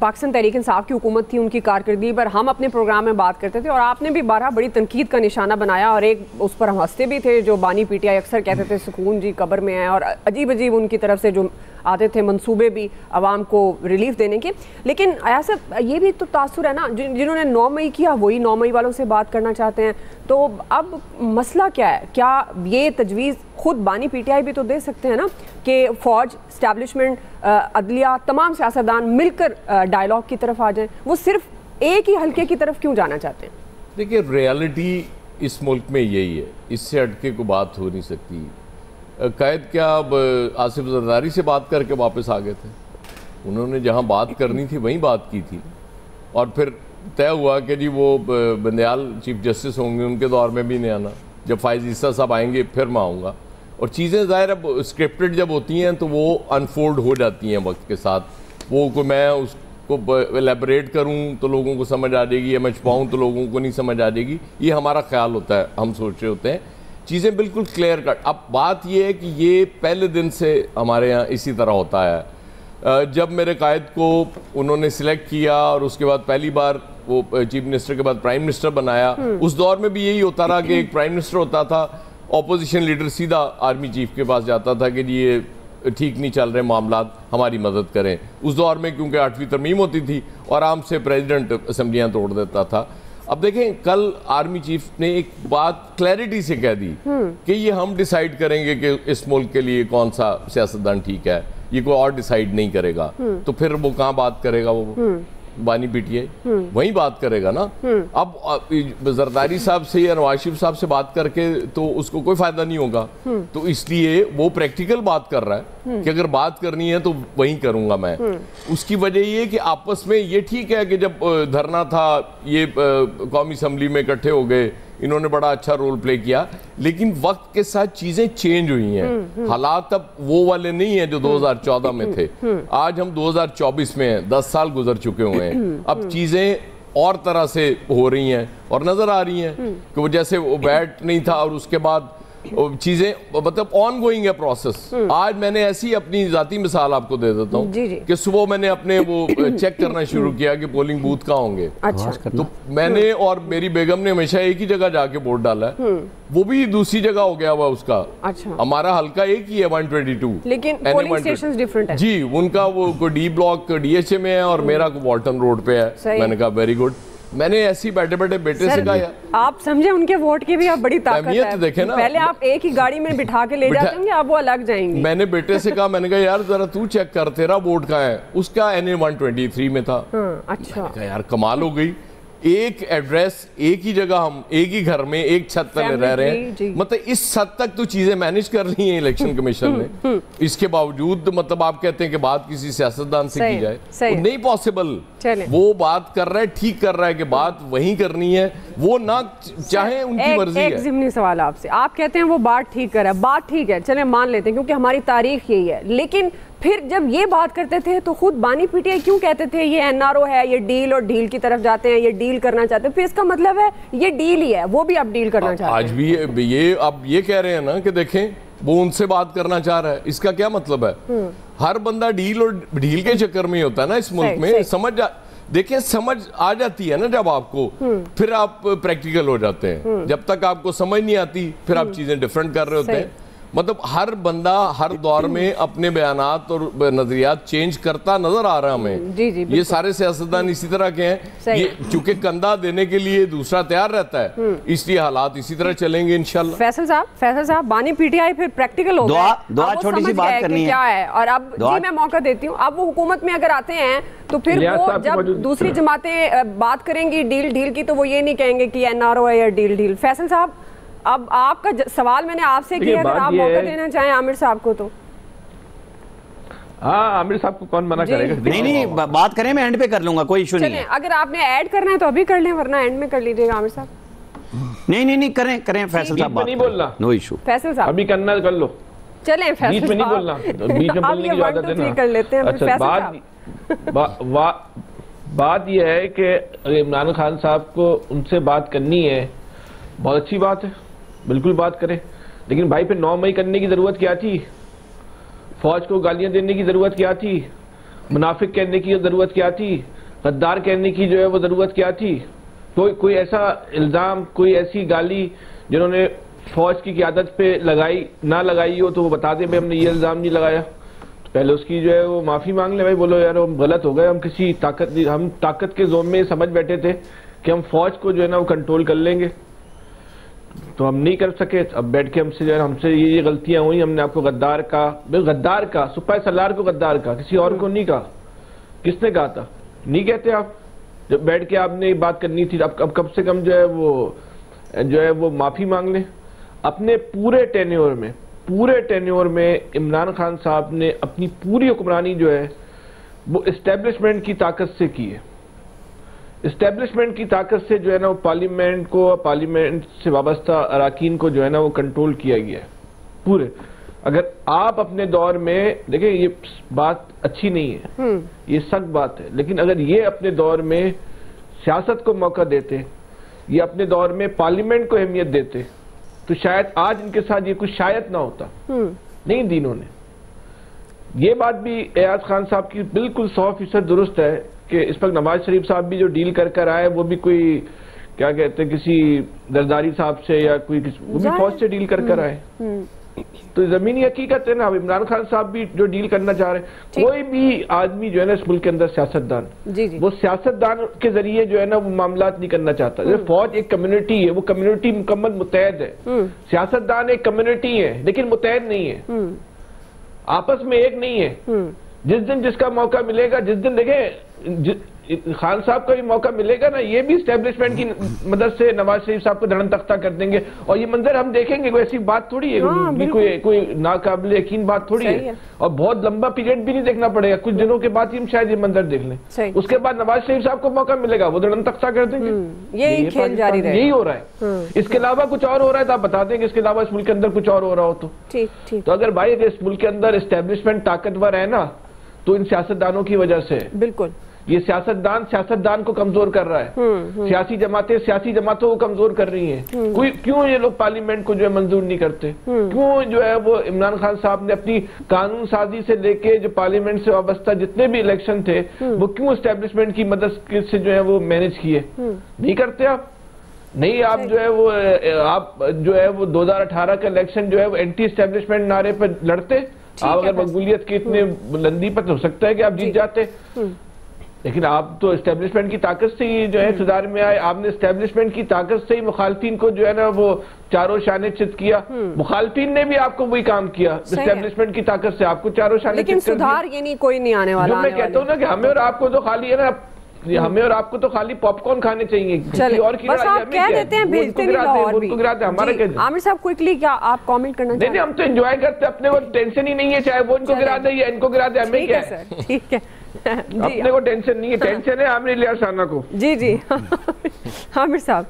پاکستان تحریک انصاف کی حکومت تھی، ان کی کارکردگی پر ہم اپنے پروگرام میں بات کرتے تھے اور آپ نے بھی بارہا بڑی تنقید کا نشانہ بنایا اور ایک اس پر ہم ہنستے بھی تھے جو بانی پی ٹی آئی اکثر کہتے تھے سکون جی قبر میں ہے، اور عجیب عجیب ان کی طرف سے جو آتے تھے منصوبے بھی عوام کو ریلیف دینے کے. لیکن ایاز صاحب یہ بھی تو تاثر ہے نا، جنہوں نے 9 مئی کیا وہی 9 مئی والوں سے بات کرنا چاہتے ہیں. تو اب مسئلہ کیا ہے؟ کیا یہ تجویز خود بانی پی ٹی آئی بھی تو دے سکتے ہیں نا کہ فوج، اسٹیبلشمنٹ، عدلیہ، تمام سیاستدان مل کر ڈائلاگ کی طرف آ جائیں؟ وہ صرف ایک ہی حلقے کی طرف کیوں جانا چاہتے ہیں؟ دیکھیے ریالٹی اس ملک میں یہی ہے، اس سے ہٹ کے کوئی بات ہو نہیں سکتی. قائد کیا اب آصف زرداری سے بات کر کے واپس آ گئے تھے؟ انہوں نے جہاں بات کرنی تھی وہیں بات کی تھی، اور پھر طے ہوا کہ جی وہ بندیال چیف جسٹس ہوں گے، ان کے دور میں بھی نہیں آنا، جب فائز عیسیٰ صاحب آئیں گے پھر میں آؤں گا. اور چیزیں ظاہر اب اسکرپٹڈ جب ہوتی ہیں تو وہ انفولڈ ہو جاتی ہیں وقت کے ساتھ. وہ کوئی میں اس کو ایلیبریٹ کروں تو لوگوں کو سمجھ آ جائے گی، یا میں چھپاؤں تو لوگوں کو نہیں سمجھ آ جائے گی، یہ ہمارا خیال ہوتا ہے، ہم سوچ رہے ہوتے ہیں. چیزیں بالکل کلیئر کٹ. اب بات یہ ہے کہ یہ پہلے دن سے ہمارے ہاں اسی طرح ہوتا ہے. جب میرے قائد کو انہوں نے سلیکٹ کیا اور اس کے بعد پہلی بار وہ چیف منسٹر کے بعد پرائم منسٹر بنایا، اس دور میں بھی یہی ہوتا رہا کہ ایک پرائم منسٹر ہوتا تھا، اپوزیشن لیڈر سیدھا آرمی چیف کے پاس جاتا تھا کہ جی یہ ٹھیک نہیں چل رہے معاملات، ہماری مدد کریں. اس دور میں کیونکہ 8ویں ترمیم ہوتی تھی اور آرام سے پریزیڈنٹ اسمبلیاں توڑ دیتا تھا. اب دیکھیں کل آرمی چیف نے ایک بات کلیئرٹی سے کہہ دی کہ یہ ہم ڈیسائیڈ کریں گے کہ اس ملک کے لیے کون سا سیاستدان ٹھیک ہے، یہ کوئی اور ڈیسائیڈ نہیں کرے گا. تو پھر وہ کہاں بات کرے گا؟ وہ بانی پی ٹی آئی وہیں بات کرے گا نا. اب زرداری صاحب سے یا نواز شریف صاحب سے بات کر کے تو اس کو کوئی فائدہ نہیں ہوگا. تو اس لیے وہ پریکٹیکل بات کر رہا ہے کہ اگر بات کرنی ہے تو وہیں کروں گا میں. اس کی وجہ یہ کہ آپس میں یہ ٹھیک ہے کہ جب دھرنا تھا یہ قومی اسمبلی میں اکٹھے ہو گئے، انہوں نے بڑا اچھا رول پلے کیا، لیکن وقت کے ساتھ چیزیں چینج ہوئی ہیں. حالات اب وہ والے نہیں ہیں جو 2014 میں تھے. آج ہم 2024 میں ہیں، 10 سال گزر چکے ہوئے ہیں. اب چیزیں اور طرح سے ہو رہی ہیں اور نظر آ رہی ہیں کہ وہ جیسے وہ بیٹ نہیں تھا اور اس کے بعد چیزیں مطلب آن گوئنگ ہے پروسیس. آج میں نے ایسی اپنی ذاتی مثال آپ کو دے دیتا ہوں کہ صبح میں نے اپنے وہ چیک کرنا شروع کیا کہ پولنگ بوتھ کہاں ہوں گے. تو میں نے اور میری بیگم نے ہمیشہ ایک ہی جگہ جا کے ووٹ ڈالا ہے، وہ بھی دوسری جگہ ہو گیا ہوا اس کا. ہمارا حلقہ ایک ہی ہے 122، لیکن پولنگ سٹیشنز ڈیفرنٹ ہیں. جی ان کا وہ D block D H A میں ہے اور میرا والٹن روڈ پہ ہے. میں نے کہا ویری گڈ. میں نے ایسی بیٹھے بیٹھے بیٹے سے کہا آپ سمجھے ان کے ووٹ کی بھی اب بڑی طاقت ہے. پہلے آپ ایک ہی گاڑی میں بٹھا کے لے جاتے ہوں گے، اب وہ الگ جائیں گے. میں نے بیٹے سے کہا، میں نے کہا یار ذرا تو چیک کر تیرا ووٹ کہاں ہے. اس کا NA 123 میں تھا. اچھا. میں نے کہا یار کمال ہو گئی، ایک ایڈریس ایک ہی جگہ، ہم ایک ہی گھر میں ایک چھت تلے رہ رہے ہیں. مطلب اس حد تک تو چیزیں مینج کر لی ہیں الیکشن کمیشن نے. اس کے باوجود مطلب آپ کہتے ہیں کہ بات کسی سیاستدان سے کی جائے، نہیں پاسبل. وہ بات کر رہا ہے، ٹھیک کر رہا ہے کہ بات وہیں کرنی ہے، وہ نہ چاہیں ان کی مرضی ہے. ایک ضمنی سوال آپ سے، آپ کہتے ہیں وہ بات ٹھیک کر رہا ہے، بات ٹھیک ہے چلیں مان لیتے ہیں کیونکہ ہماری تاریخ یہی ہے. لیکن پھر جب یہ بات کرتے تھے تو خود بانی پی ٹی آئی کیوں کہتے تھے یہ NRO ہے، یہ ڈیل اور ڈیل کی طرف جاتے ہیں، یہ ڈیل کرنا چاہتے ہیں؟ پھر اس کا مطلب ہے یہ ڈیل ہی ہے، وہ بھی اب ڈیل کرنا چاہتے ہیں. آج بھی یہ اب یہ کہہ رہے ہیں نا کہ دیکھیں وہ ان سے بات کرنا چاہ رہا ہے. اس کا کیا مطلب ہے؟ ہر بندہ ڈیل اور ڈیل کے چکر میں ہی ہوتا ہے نا اس ملک میں. دیکھیں سمجھ آ جاتی ہے نا جب آپ کو، پھر آپ پریکٹیکل ہو جاتے ہیں. جب تک آپ کو سمجھ نہیں آتی پھر آپ چیزیں ڈیفرنٹ کر رہے ہوتے ہیں. مطلب ہر بندہ ہر دور میں اپنے بیانات اور نظریات چینج کرتا نظر آ رہا ہمیں. یہ سارے سیاستدان اسی طرح کے ہیں. یہ چونکہ کندھا دینے کے لیے دوسرا تیار رہتا ہے، اس لیے حالات اسی طرح چلیں گے انشاءاللہ. فیصل صاحب بانی پی ٹی آئی پھر پریکٹیکل ہو گئے، دعا چھوٹی سی بات کرنی ہے کیا ہے. اور اب جی میں موقع دیتی ہوں، اب وہ حکومت میں اگر آتے ہیں تو پھر وہ جب دوسری جماعتیں بات کریں گی ڈیل کی تو وہ یہ نہیں کہیں گے کہ NRO ہے یا ڈیل. فیصل صاحب اب آپ کا سوال میں نے آپ سے کیا، اگر آپ موقع دینا چاہیں عامر صاحب کو تو. ہاں عامر صاحب کو کون منع کرے گا؟ نہیں بات کریں، میں اینڈ پہ کر لوں گا، کوئی ایشو نہیں ہے. اگر آپ نے ایڈ کرنا ہے تو ابھی کر لیں ورنہ اینڈ میں کر لیجیے گا عامر صاحب. نہیں کریں فیصل صاحب بات. نہیں بولنا، نو ایشو. فیصل صاحب ابھی کرنا کر لو. چلیں فیصل بیچ میں نہیں بولنا، بیچ میں بولنے کی عادت ہے نا. کر لیتے ہیں. اچھا بات یہ ہے کہ عمران خان صاحب کو ان سے بات کرنی ہے، بہت اچھی بات ہے، بالکل بات کریں. لیکن بھائی پھر 9 مئی کرنے کی ضرورت کیا تھی؟ فوج کو گالیاں دینے کی ضرورت کیا تھی؟ منافق کہنے کی ضرورت کیا تھی؟ غدار کہنے کی جو ہے وہ ضرورت کیا تھی؟ کوئی ایسا الزام، کوئی ایسی گالی جنہوں نے فوج کی قیادت پہ نہ لگائی ہو تو وہ بتا دیں ہم نے یہ الزام نہیں لگایا، تو پہلے اس کی جو ہے وہ معافی مانگ لیں. بھائی بولو یار ہم غلط ہو گئے، ہم طاقت کے زوم میں سمجھ بیٹھے تھے کہ ہم فوج کو جو ہے نا وہ کنٹرول کر لیں گے، تو ہم نہیں کر سکے. اب بیٹھ کے ہم سے یہ غلطیاں ہوئی، ہم نے آپ کو غدار کا سپاہ سالار کو غدار کا، کسی اور کو نہیں کہا. کس نے کہا تھا؟ نہیں کہتے آپ. جب بیٹھ کے آپ نے یہ بات کرنی تھی اب کم سے کم جو ہے وہ معافی مانگ لیں. اپنے پورے ٹینیور میں عمران خان صاحب نے اپنی پوری حکمرانی جو ہے وہ اسٹیبلشمنٹ کی طاقت سے کی ہے. اسٹیبلشمنٹ کی طاقت سے جو ہے نا وہ پارلیمنٹ سے وابستہ اراکین کو جو ہے نا وہ کنٹرول کیا گیا ہے پورے. اگر آپ اپنے دور میں دیکھیں، یہ بات اچھی نہیں ہے، یہ سخت بات ہے، لیکن اگر یہ اپنے دور میں سیاست کو موقع دیتے، یہ اپنے دور میں پارلیمنٹ کو اہمیت دیتے، تو شاید آج ان کے ساتھ یہ کچھ شاید نہ ہوتا. نہیں دی انہوں نے. یہ بات بھی ایاز خان صاحب کی بالکل 100% درست ہے کہ اس وقت نواز شریف صاحب بھی جو ڈیل کر آئے وہ بھی کوئی کیا کہتے ہیں کسی زرداری صاحب سے یا وہ بھی فوج سے ڈیل کر آئے. تو زمینی حقیقت ہے نا. اب عمران خان صاحب بھی جو ڈیل کرنا چاہ رہے ہیں، کوئی بھی آدمی جو ہے نا اس ملک کے اندر سیاستدان وہ سیاستدان کے ذریعے جو ہے نا وہ معاملات نہیں کرنا چاہتا. فوج ایک کمیونٹی ہے، وہ کمیونٹی مکمل متحد ہے. سیاستدان ایک کمیونٹی ہے لیکن متحد نہیں ہے، آپس میں ایک نہیں ہے. جس دن جس کا موقع ملے گا، جس دن دیکھیں خان صاحب کا بھی موقع ملے گا نا، یہ بھی اسٹیبلشمنٹ کی مدد سے نواز شریف صاحب کو دھڑن تختہ کر دیں گے. اور یہ منظر ہم دیکھیں گے، کوئی ایسی بات تھوڑی ہے، کوئی ناقابل یقین بات تھوڑی ہے. اور بہت لمبا پیریڈ بھی نہیں دیکھنا پڑے گا، کچھ دنوں کے بعد ہی ہم شاید یہ منظر دیکھ لیں. اس کے بعد نواز شریف صاحب کو موقع ملے گا، وہ دھڑن تختہ کر دیں گے. یہی ہو رہا ہے. اس کے علاوہ کچھ اور ہو رہا ہے تو آپ بتا دیں کہ اس کے علاوہ اس ملک کے اندر کچھ اور ہو رہا ہو تو اگر بھائی اس ملک کے اندر اسٹیبلشمنٹ طاقتور ہے نا تو ان سیاستدانوں کی وجہ سے. بالکل. یہ سیاستدان کو کمزور کر رہا ہے. سیاسی جماعتوں کو کمزور کر رہی ہیں. کیوں یہ لوگ پارلیمنٹ کو جو ہے منظور نہیں کرتے؟ کیوں جو ہے وہ عمران خان صاحب نے اپنی قانون سازی سے لے کے جو پارلیمنٹ سے وابستہ جتنے بھی الیکشن تھے وہ کیوں اسٹیبلشمنٹ کی مدد سے جو ہے وہ مینج کیے؟ نہیں کرتے آپ. نہیں آپ جو ہے وہ 2018 کا الیکشن جو ہے وہ اینٹی اسٹیبلشمنٹ نعرے پر لڑتے. آپ اگر مقبولیت کی اتنے بلندی پر ہو سکتا ہے کہ آپ جیت جاتے، لیکن آپ تو اسٹیبلشمنٹ کی طاقت سے ہی جو ہے اقتدار میں آئے. آپ نے اسٹیبلشمنٹ کی طاقت سے ہی مخالفین کو جو ہے نا وہ چاروں شانے چت کیا. مخالفین نے بھی آپ کو وہی کام کیا، اسٹیبلشمنٹ کی طاقت سے آپ کو چاروں شانے چت کر دیا. لیکن سدھار یہ نہیں کوئی نہیں آنے والا. میں کہتا ہوں نا کہ ہمیں اور آپ کو تو خالی ہے نا، ہمیں اور آپ کو تو خالی پاپ کارن کھانے چاہیے. بس آپ کہہ دیتے ہیں بھیجتے نہیں لاہور بھی. عامر صاحب کوئکلی کیا آپ کامنٹ کرنا چاہتے ہیں؟ نہیں ہم تو انجوائے کرتے، اپنے کو ٹینشن ہی نہیں ہے، چاہے وہ ان کو گرا دے یا ان کو گرا دے، ہمیں کیا ہے. ٹھیک ہے، اپنے کو ٹینشن نہیں ہے. ٹینشن ہے عامر الیاس رانا کو. جی عامر صاحب.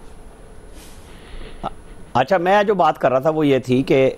اچھا، میں جو بات کر رہا تھا وہ یہ تھی کہ